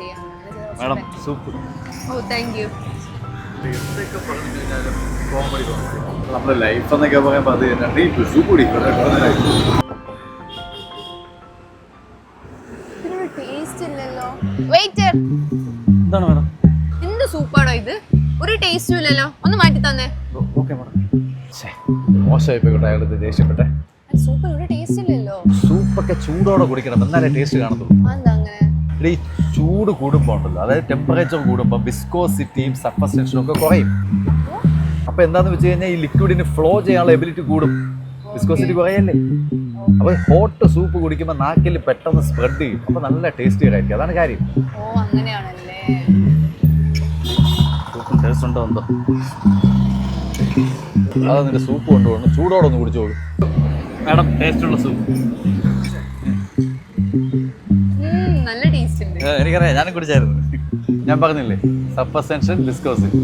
ചെയ്യാം. Madam soup. Oh thank you. നമ്മുടെ life എന്നൊക്കെ പറയുമ്പോൾ അത് തന്നെ ഈ സൂപ്പ് കുടിക്കും. ഇതിനൊരു ടേസ്റ്റ് ഇല്ലല്ലോ. വെയിറ്റർ, എന്താണ് മാഡം? എന്ത് സൂപ്പാണോ ഇത്? ഒരു ടേസ്റ്റും ഇല്ലല്ലോ, ഒന്ന് മാറ്റി തന്നെ. Okay madam. മോശമായി പോയിക്കോട്ടെ, അയാൾ ദേഷ്യപ്പെട്ടെ. സൂപ്പ് ഒരു ടേസ്റ്റ് ഇല്ലല്ലോ. സൂപ്പൊക്കെ ചൂടോടെ കുടിക്കണം, എന്നാലേ ടേസ്റ്റ് കാണത്തുള്ളൂ. എന്താ അങ്ങനെ? ഈ ചൂട് കൂടുമ്പോൾ ഉണ്ടല്ലോ, അതായത് ടെമ്പറേച്ചർ കൂടുമ്പോൾ വിസ്കോസിറ്റിയും സഫസ്റ്റൻഷനും ഒക്കെ കുറയും. അപ്പോൾ എന്താണെന്ന് വെച്ച് കഴിഞ്ഞാൽ ഈ ലിക്വിഡിന് ഫ്ലോ ചെയ്യാനുള്ള എബിലിറ്റി കൂടും, വിസ്കോസിറ്റി കുറയല്ലേ. അപ്പോൾ ഹോട്ട് സൂപ്പ് കുടിക്കുമ്പോൾ നാക്കിൽ പെട്ടെന്ന് സ്പ്രെഡ് ചെയ്യും, അപ്പോൾ നല്ല ടേസ്റ്റി ആയിരിക്കും. അതാണ് കാര്യം. ഓ അങ്ങനെയാണല്ലേ. സൂപ്പിന് ടേസ്റ്റ് ഉണ്ടോ എന്തോ. അതാ നിന്റെ സൂപ്പ് കൊണ്ടുപോകണം, ചൂടോടെ ഒന്ന് കുടിച്ചോളൂ. മാഡം ടേസ്റ്റുള്ള സൂപ്പ്. നല്ല ടേസ്റ്റ് ഉണ്ട്. എനിക്കറിയാം, ഞാനും കുടിച്ചായിരുന്നു. ഞാൻ പറഞ്ഞില്ലേ, സഫസ്റ്റൻഷൻ വിസ്കോസിറ്റി.